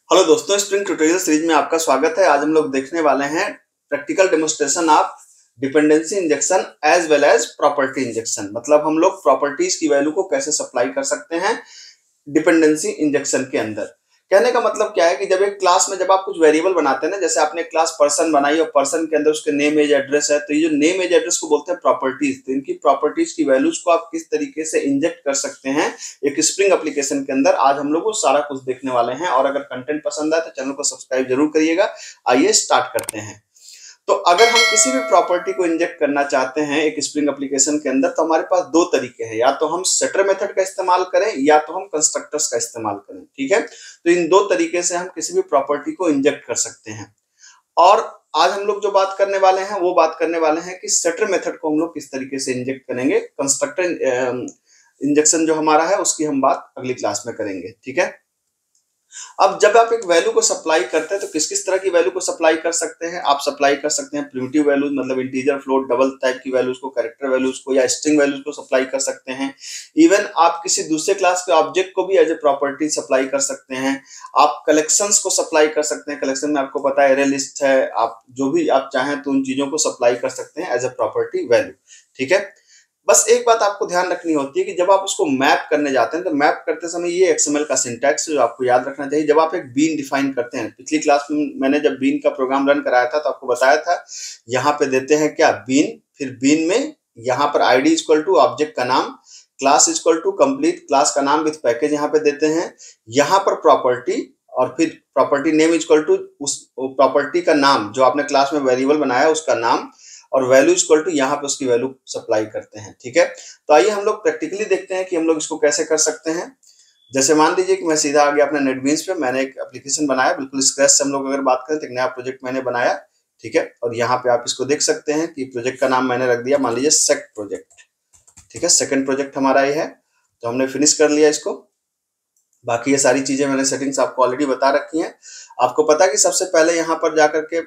Hello दोस्तों, spring tutorial series में आपका स्वागत है। आज हम लोग देखने वाले हैं practical demonstration of dependency injection as well as property injection. मतलब हम लोग प्रॉपर्टीज की वैल्यू को कैसे सप्लाई कर सकते हैं डिपेंडेंसी इंजेक्शन के अंदर। कहने का मतलब क्या है कि जब एक क्लास में जब आप कुछ वेरिएबल बनाते हैं ना, जैसे आपने क्लास पर्सन बनाई और पर्सन के अंदर उसके नेम एज एड्रेस है, तो ये जो नेम एज एड्रेस को बोलते हैं प्रॉपर्टीज। तो इनकी प्रॉपर्टीज की वैल्यूज को आप किस तरीके से इंजेक्ट कर सकते हैं एक स्प्रिंग एप्लीकेशन के अंदर, आज हम लोग वो सारा कुछ देखने वाले हैं। और अगर कंटेंट पसंद आए तो चैनल को सब्सक्राइब जरूर करिएगा। आइए स्टार्ट करते हैं। तो अगर हम किसी भी प्रॉपर्टी को इंजेक्ट करना चाहते हैं एक स्प्रिंग एप्लीकेशन के अंदर, तो हमारे पास दो तरीके हैं, या तो हम सेटर मेथड का इस्तेमाल करें या तो हम कंस्ट्रक्टर्स का इस्तेमाल करें। ठीक है, तो इन दो तरीके से हम किसी भी प्रॉपर्टी को इंजेक्ट कर सकते हैं। और आज हम लोग जो बात करने वाले हैं वो बात करने वाले हैं कि सेटर मेथड को हम लोग किस तरीके से इंजेक्ट करेंगे। कंस्ट्रक्टर इंजेक्शन जो हमारा है उसकी हम बात अगली क्लास में करेंगे। ठीक है, अब जब आप एक वैल्यू को सप्लाई करते हैं तो किस किस तरह की वैल्यू को सप्लाई कर सकते हैं। आप सप्लाई कर सकते हैं प्रिमिटिव वैल्यूज, मतलब इंटीजर, फ्लोट, डबल टाइप की वैल्यूज को, कैरेक्टर वैल्यूज को, या स्ट्रिंग वैल्यूज को सप्लाई कर सकते हैं। इवन आप किसी दूसरे क्लास के ऑब्जेक्ट को भी एज ए प्रॉपर्टी सप्लाई कर सकते हैं। आप कलेक्शंस को सप्लाई कर सकते हैं। कलेक्शन में आपको पता है एरे लिस्ट है, आप जो भी आप चाहें तो उन चीजों को सप्लाई कर सकते हैं एज ए प्रॉपर्टी वैल्यू। ठीक है, बस एक बात आपको ध्यान रखनी होती है कि जब आप उसको मैप करने जाते हैं तो मैप करते समय ये एक्सएमएल का सिंटैक्स जो आपको याद रखना चाहिए। जब आप एक बीन डिफाइन करते हैं, पिछली क्लास में मैंने जब बीन का प्रोग्राम रन कराया था तो आपको बताया था, यहाँ पे देते हैं क्या, बीन। फिर बीन में यहाँ पर आईडी इक्वल टू ऑब्जेक्ट का नाम, class equal to complete class का नाम विथ पैकेज यहाँ पे देते हैं, यहाँ पर प्रॉपर्टी, और फिर प्रॉपर्टी नेम इक्वल टू उस प्रॉपर्टी का नाम जो आपने क्लास में वेरिएबल बनाया उसका नाम, और वैल्यू इक्वल टू यहाँ पे उसकी वैल्यू सप्लाई करते हैं। ठीक है, तो आइए हम लोग प्रैक्टिकली देखते हैं कि हम लोग इसको कैसे कर सकते हैं। जैसे मान लीजिए कि मैं सीधा आ गया अपने नेटबीन्स पे, मैंने एक एप्लीकेशन बनाया बिल्कुल स्क्रैच से। हम लोग अगर बात करें तो एक नया प्रोजेक्ट मैंने बनाया। ठीक है, और यहाँ पे आप इसको देख सकते हैं कि प्रोजेक्ट का नाम मैंने रख दिया, मान लीजिए सेक प्रोजेक्ट। ठीक है, सेकंड प्रोजेक्ट हमारा ये है, तो हमने फिनिश कर लिया इसको। बाकी ये सारी चीजें मैंने सेटिंग्स आपको ऑलरेडी बता रखी हैं। आपको पता है कि सबसे पहले यहाँ पर जाकर के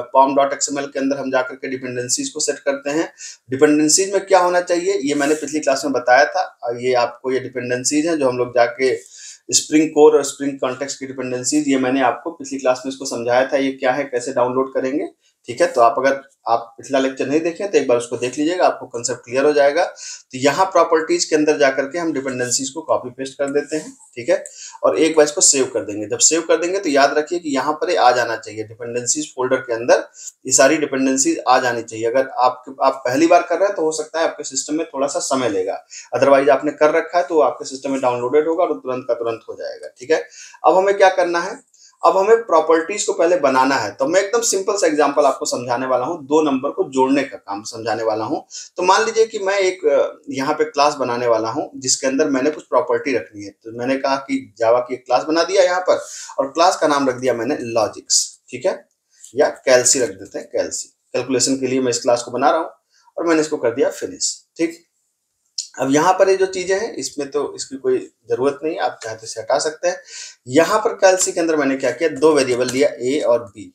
pom.xml के अंदर हम जाकर के डिपेंडेंसीज को सेट करते हैं। डिपेंडेंसीज में क्या होना चाहिए ये मैंने पिछली क्लास में बताया था। ये आपको ये डिपेंडेंसीज हैं जो हम लोग जाके स्प्रिंग कोर और स्प्रिंग कॉन्टेक्स्ट की डिपेंडेंसीज, ये मैंने आपको पिछली क्लास में इसको समझाया था ये क्या है, कैसे डाउनलोड करेंगे। ठीक है, तो आप अगर आप पिछला लेक्चर नहीं देखें तो एक बार उसको देख लीजिएगा, आपको कंसेप्ट क्लियर हो जाएगा। तो यहाँ प्रॉपर्टीज के अंदर जाकर के हम डिपेंडेंसीज को कॉपी पेस्ट कर देते हैं। ठीक है, और एक बार इसको सेव कर देंगे। जब सेव कर देंगे तो याद रखिए कि यहाँ पर आ जाना चाहिए डिपेंडेंसीज फोल्डर के अंदर, ये सारी डिपेंडेंसीज आ जानी चाहिए। अगर आप पहली बार कर रहे हैं तो हो सकता है आपके सिस्टम में थोड़ा सा समय लेगा, अदरवाइज आपने कर रखा है तो आपके सिस्टम में डाउनलोडेड होगा और तुरंत का तुरंत हो जाएगा। ठीक है, अब हमें क्या करना है, अब हमें प्रॉपर्टीज को पहले बनाना है। तो मैं एकदम सिंपल सा एग्जांपल आपको समझाने वाला हूं, दो नंबर को जोड़ने का काम समझाने वाला हूं। तो मान लीजिए कि मैं एक यहाँ पे क्लास बनाने वाला हूं जिसके अंदर मैंने कुछ प्रॉपर्टी रखनी है। तो मैंने कहा कि जावा की एक क्लास बना दिया यहाँ पर, और क्लास का नाम रख दिया मैंने लॉजिक्स। ठीक है, या कैलसी रख देते हैं, कैलसी। कैलकुलेशन के लिए मैं इस क्लास को बना रहा हूँ और मैंने इसको कर दिया फिनिश। ठीक, अब यहाँ पर ये जो चीजें हैं इसमें तो इसकी कोई जरूरत नहीं है, आप चाहे तो इसे हटा सकते हैं। यहाँ पर कैलसी के अंदर मैंने क्या किया, दो वेरिएबल लिया ए और बी।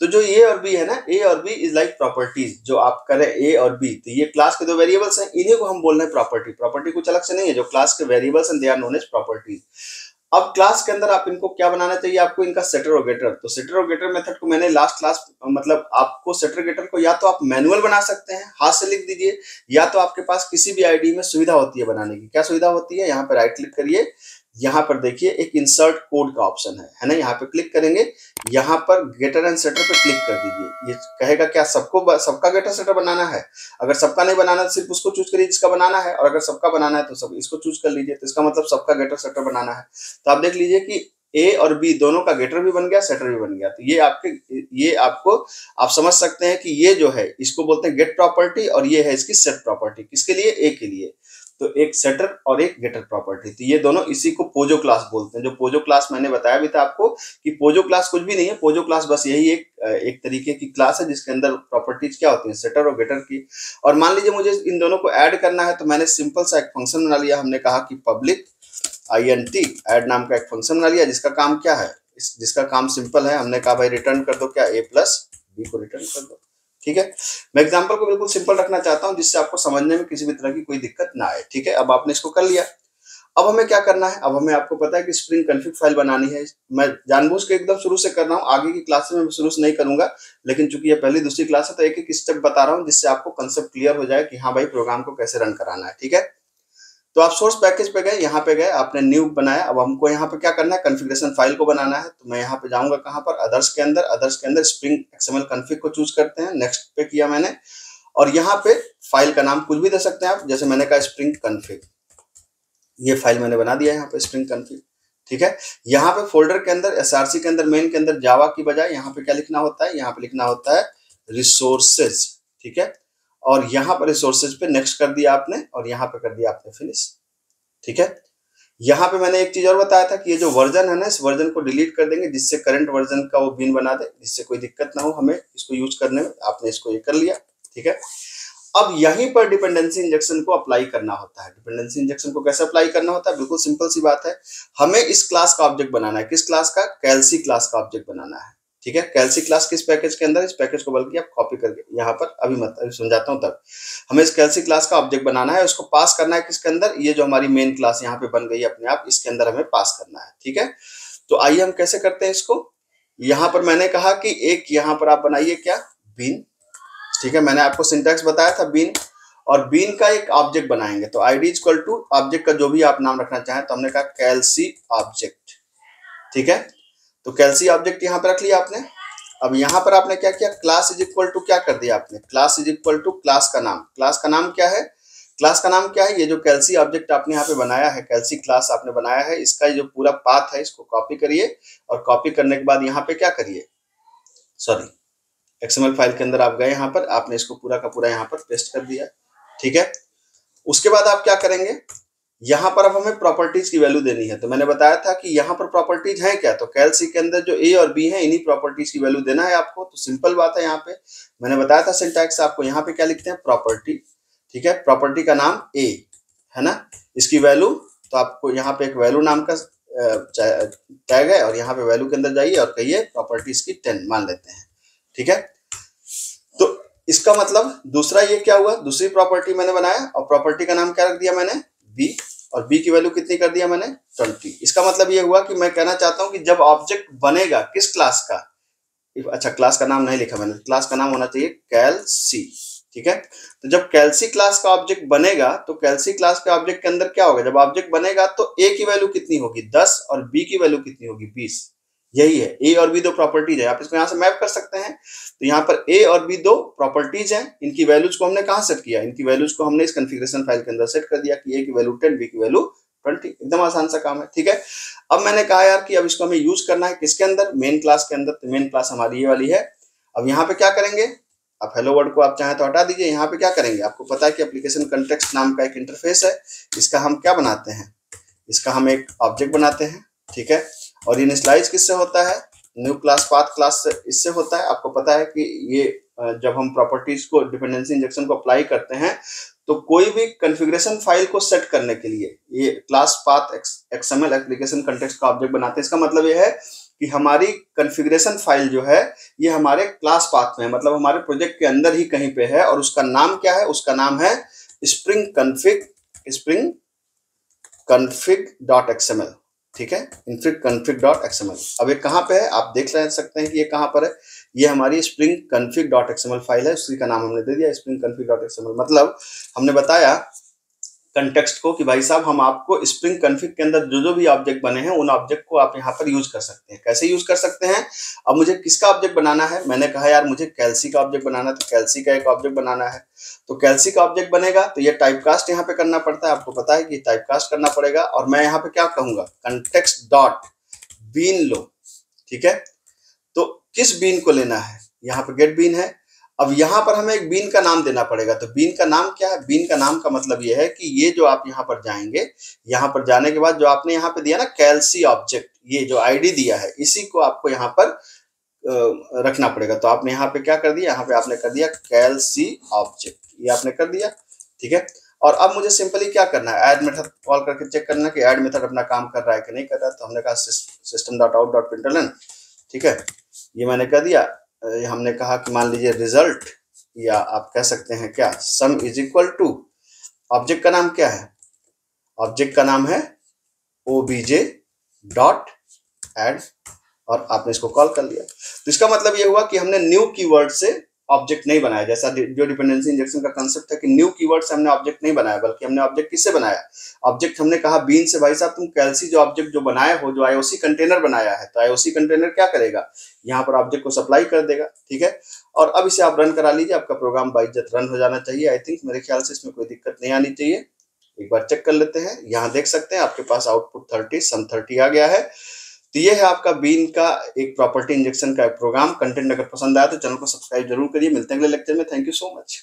तो जो ए और बी है ना, ए और बी इज लाइक प्रॉपर्टीज। जो आप करें ए और बी, तो ये क्लास के दो वेरिएबल्स हैं, इन्हीं को हम बोल रहे हैं प्रॉपर्टी। प्रॉपर्टी कुछ अलग से नहीं है, जो क्लास के वेरिएबल्स हैं they are known as properties. अब क्लास के अंदर आप इनको क्या बनाना चाहिए, आपको इनका सेटर और गेटर। तो सेटर और गेटर मेथड को मैंने लास्ट क्लास, मतलब आपको सेटर गेटर को या तो आप मैनुअल बना सकते हैं, हाथ से लिख दीजिए, या तो आपके पास किसी भी आईडी में सुविधा होती है बनाने की। क्या सुविधा होती है, यहाँ पर राइट क्लिक करिए, यहाँ पर देखिए एक इंसर्ट कोड का ऑप्शन है ना, यहाँ पे क्लिक करेंगे, यहाँ पर गेटर एंड सेटर पे क्लिक कर दीजिए। ये कहेगा क्या सबको सबका गेटर सेटर बनाना है। अगर सबका नहीं बनाना तो सिर्फ उसको चूज करिए जिसका बनाना है, और अगर सबका बनाना है तो सब इसको चूज कर लीजिए। तो इसका मतलब सबका गेटर सेटर बनाना है। तो आप देख लीजिए कि ए और बी दोनों का गेटर भी बन गया, सेटर भी बन गया। तो ये आपको आप समझ सकते हैं कि ये जो है इसको बोलते हैं गेट प्रॉपर्टी, और ये है इसकी सेट प्रॉपर्टी। किसके लिए, ए के लिए। तो एक सेटर और एक गेटर प्रॉपर्टी, तो ये दोनों इसी को पोजो क्लास बोलते हैं। जो पोजो क्लास मैंने बताया भी था आपको कि पोजो क्लास कुछ भी नहीं है, पोजो क्लास बस यही एक तरीके की क्लास है जिसके अंदर प्रॉपर्टीज क्या होती हैं, सेटर और गेटर की। और मान लीजिए मुझे इन दोनों को ऐड करना है, तो मैंने सिंपल सा एक फंक्शन बना लिया। हमने कहा कि पब्लिक int ऐड नाम का एक फंक्शन बना लिया जिसका काम क्या है, जिसका काम सिंपल है। हमने कहा भाई रिटर्न कर दो क्या, a प्लस बी को रिटर्न कर दो। ठीक है, मैं एग्जांपल को बिल्कुल सिंपल रखना चाहता हूं जिससे आपको समझने में किसी भी तरह की कोई दिक्कत ना आए। ठीक है, अब आपने इसको कर लिया। अब हमें क्या करना है, अब हमें आपको पता है कि स्प्रिंग कॉन्फ़िग फाइल बनानी है। मैं जानबूझ के एकदम शुरू से कर रहा हूँ, आगे की क्लास में मैं शुरू से नहीं करूंगा, लेकिन चूंकि ये पहली दूसरी क्लास है तो एक एक स्टेप बता रहा हूँ जिससे आपको कंसेप्ट क्लियर हो जाए कि हाँ भाई प्रोग्राम को कैसे रन कराना है। ठीक है, तो आप सोर्स पैकेज पे गए, यहाँ पे गए, आपने न्यू बनाया। अब हमको यहाँ पे क्या करना है, कॉन्फ़िगरेशन फाइल को बनाना है। तो मैं यहाँ पे जाऊंगा कहाँ पर, अदर्स के अंदर, अदर्स के अंदर स्प्रिंग एक्सएमएल कॉन्फ़िग को चूज करते हैं, नेक्स्ट पे किया मैंने, और यहाँ पे फाइल का नाम कुछ भी दे सकते हैं आप, जैसे मैंने कहा स्प्रिंग कॉन्फ़िग, ये फाइल मैंने बना दिया है यहाँ पे स्प्रिंग कॉन्फ़िग। ठीक है, यहाँ पे फोल्डर के अंदर एसआरसी के अंदर मेन के अंदर जावा की बजाय यहाँ पे क्या लिखना होता है, यहाँ पे लिखना होता है रिसोर्सेज। ठीक है, और यहाँ पर रिसोर्सेज पे नेक्स्ट कर दिया आपने, और यहाँ पे कर दिया आपने फिनिश। ठीक है, यहाँ पे मैंने एक चीज और बताया था कि ये जो वर्जन है ना, इस वर्जन को डिलीट कर देंगे जिससे करंट वर्जन का वो बीन बना दे, जिससे कोई दिक्कत ना हो हमें इसको यूज करने में। आपने इसको ये कर लिया। ठीक है, अब यहीं पर डिपेंडेंसी इंजेक्शन को अप्लाई करना होता है। डिपेंडेंसी इंजेक्शन को कैसे अप्लाई करना होता है, बिल्कुल सिंपल सी बात है। हमें इस क्लास का ऑब्जेक्ट बनाना है। किस क्लास का, कैल्सी क्लास का ऑब्जेक्ट बनाना है। ठीक है, कैल्सी क्लास किस पैकेज के अंदर, इस पैकेज को बल्कि आप कॉपी करके यहाँ पर, अभी समझाता हूँ तब। हमें इस कैल्सी क्लास का ऑब्जेक्ट बनाना है, उसको पास करना है किसके अंदर, ये जो हमारी मेन क्लास यहाँ पे बन गई है अपने आप, इसके अंदर हमें पास करना है। ठीक है, तो आइए हम कैसे करते हैं इसको। यहाँ पर मैंने कहा कि एक यहाँ पर आप बनाइए क्या, बीन। ठीक है, मैंने आपको सिंटैक्स बताया था बीन, और बीन का एक ऑब्जेक्ट बनाएंगे। तो आईडी इक्वल टू ऑब्जेक्ट का जो भी आप नाम रखना चाहें, तो हमने कहा कैल्सी ऑब्जेक्ट। ठीक है, तो कैल्सी ऑब्जेक्ट यहाँ पे रख लिया आपने। अब यहाँ पर आपने क्या किया, क्लास इज इक्वल टू क्या कर दिया आपने, class is equal to class का नाम। क्लास का नाम क्या है, क्लास का नाम क्या है, ये जो कैल्सी ऑब्जेक्ट आपने यहाँ पे बनाया है, कैल्सी क्लास आपने बनाया है, इसका जो पूरा पाथ है इसको कॉपी करिए, और कॉपी करने के बाद यहाँ पे क्या करिए, सॉरी एक्सएमएल फाइल के अंदर आप गए, यहाँ पर आपने इसको पूरा का पूरा यहाँ पर पेस्ट कर दिया। ठीक है, उसके बाद आप क्या करेंगे, यहाँ पर अब हमें प्रॉपर्टीज की वैल्यू देनी है। तो मैंने बताया था कि यहाँ पर प्रॉपर्टीज है क्या, तो कैल्सी के अंदर जो ए और बी है, इन्हीं प्रॉपर्टीज की वैल्यू देना है आपको। तो सिंपल बात है, यहाँ पे मैंने बताया था सिंटैक्स आपको, यहाँ पे क्या लिखते हैं, प्रॉपर्टी। ठीक है, प्रॉपर्टी का नाम ए है ना, इसकी वैल्यू, तो आपको यहाँ पे एक वैल्यू नाम का टैग है, और यहाँ पे वैल्यू के अंदर जाइए और कहिए प्रॉपर्टीज की 10 मान लेते हैं। ठीक है, तो इसका मतलब दूसरा ये क्या हुआ, दूसरी प्रॉपर्टी मैंने बनाया, और प्रॉपर्टी का नाम क्या रख दिया मैंने, बी, और बी की वैल्यू कितनी कर दिया मैंने, 20। इसका मतलब ये हुआ कि मैं कहना चाहता हूं कि जब ऑब्जेक्ट बनेगा किस क्लास का, अच्छा क्लास का नाम नहीं लिखा मैंने, क्लास का नाम होना चाहिए कैल्सी। ठीक है, तो जब कैल्सी क्लास का ऑब्जेक्ट बनेगा, तो कैल्सी क्लास के ऑब्जेक्ट के अंदर क्या होगा, जब ऑब्जेक्ट बनेगा तो ए की वैल्यू कितनी होगी, 10, और बी की वैल्यू कितनी होगी, 20। यही है, ए और बी दो प्रॉपर्टीज है, आप इसको यहाँ से मैप कर सकते हैं। तो यहाँ पर ए और बी दो प्रॉपर्टीज हैं, इनकी वैल्यूज को हमने कहाँ सेट किया, इनकी वैल्यूज को हमने इस कॉन्फ़िगरेशन फाइल के अंदर सेट कर दिया कि ए की वैल्यू 10, बी की वैल्यू 20। एकदम आसान सा काम है। ठीक है, अब मैंने कहा यार कि अब इसको हमें यूज करना है किसके अंदर, मेन क्लास के अंदर। तो मेन क्लास हमारी ये वाली है। अब यहाँ पे क्या करेंगे, आप हेलो वर्ल्ड को आप चाहें तो हटा दीजिए। यहाँ पे क्या करेंगे, आपको पता है कि एप्लीकेशन कंटेक्स्ट नाम का एक इंटरफेस है, इसका हम क्या बनाते हैं, इसका हम एक ऑब्जेक्ट बनाते हैं। ठीक है, और इनिशियलाइज किससे होता है, न्यू क्लास पाथ क्लास से, इससे होता है। आपको पता है कि ये जब हम प्रॉपर्टीज को, डिपेंडेंसी इंजेक्शन को अप्लाई करते हैं, तो कोई भी कॉन्फ़िगरेशन फाइल को सेट करने के लिए ये class path XML application context का ऑब्जेक्ट बनाते हैं। इसका मतलब ये है कि हमारी कॉन्फ़िगरेशन फाइल जो है ये हमारे क्लास पाथ में है, मतलब हमारे प्रोजेक्ट के अंदर ही कहीं पे है, और उसका नाम क्या है, उसका नाम है स्प्रिंग कॉन्फ़िग डॉट एक्सएमएल। ठीक है, इनफिग कॉन्फ़िग डॉट एक्सएमएल। अब ये कहाँ पे है, आप देख सकते हैं कि ये कहाँ पर है, ये हमारी spring config dot XML file है, उसी का नाम हमने दे दिया स्प्रिंग कॉन्फ़िग डॉट एक्सएमएल। मतलब हमने बताया कंटेक्स्ट को कि भाई साहब हम आपको स्प्रिंग कॉन्फ़िग के अंदर जो जो भी ऑब्जेक्ट बने हैं उन ऑब्जेक्ट को आप यहाँ पर यूज कर सकते हैं। कैसे यूज कर सकते हैं, अब मुझे किसका ऑब्जेक्ट बनाना है, मैंने कहा यार मुझे कैल्सी का ऑब्जेक्ट बनाना है, तो कैल्सी का एक ऑब्जेक्ट बनाना है। तो कैल्सी का ऑब्जेक्ट बनेगा तो ये टाइपकास्ट यहाँ पे करना पड़ता है, आपको पता है कि टाइपकास्ट करना पड़ेगा। और मैं यहाँ पे क्या कहूंगा, कंटेक्स्ट डॉट बीन लो। ठीक है, तो किस बीन को लेना है, यहाँ पे गेट बीन है। अब यहाँ पर हमें एक बीन का नाम देना पड़ेगा। तो बीन का नाम क्या है, बीन का नाम का मतलब ये है कि ये जो आप यहाँ पर जाएंगे, यहाँ पर जाने के बाद जो आपने यहाँ पे दिया ना कैल्सी ऑब्जेक्ट, ये जो आईडी दिया है इसी को आपको यहाँ पर रखना पड़ेगा। तो आपने यहाँ पे क्या कर दिया, यहाँ पे आपने कर दिया कैल्सी ऑब्जेक्ट, ये आपने कर दिया। ठीक है, और अब मुझे सिंपली क्या करना है, ऐड मेथड कॉल करके चेक करना कि ऐड मेथड अपना काम कर रहा है कि नहीं कर रहा है। तो हमने कहा system dot out dot println. ठीक है, ये मैंने कर दिया। हमने कहा कि मान लीजिए रिजल्ट, या आप कह सकते हैं क्या, sum is equal to, object का नाम क्या है, ऑब्जेक्ट का नाम है obj डॉट ऐड और आपने इसको कॉल कर लिया। तो इसका मतलब ये हुआ कि हमने न्यू कीवर्ड से ऑब्जेक्ट नहीं बनाया, जैसा जो डिपेंडेंसी इंजेक्शन का कंसेप्ट है कि न्यू कीवर्ड से हमने ऑब्जेक्ट नहीं बनाया, बल्कि हमने ऑब्जेक्ट किससे बनाया? ऑब्जेक्ट हमने कहा बीन से, भाई साहब तुम कैलसी जो ऑब्जेक्ट जो बनाए हो, जो आईओसी कंटेनर बनाया है, तो आईओसी कंटेनर क्या करेगा? यहाँ पर ऑब्जेक्ट को सप्लाई कर देगा। ठीक है, और अब इसे आप रन करा लीजिए, आपका प्रोग्राम बाइज्जत रन हो जाना चाहिए। आई थिंक, मेरे ख्याल से इसमें कोई दिक्कत नहीं आनी चाहिए। एक बार चेक कर लेते हैं। यहाँ देख सकते हैं आपके पास आउटपुट 30 सम 30 आ गया है। तो ये है आपका बीन का एक प्रॉपर्टी इंजेक्शन का प्रोग्राम। कंटेंट अगर पसंद आया तो चैनल को सब्सक्राइब जरूर करिए। मिलते हैं अगले लेक्चर में। Thank you so much.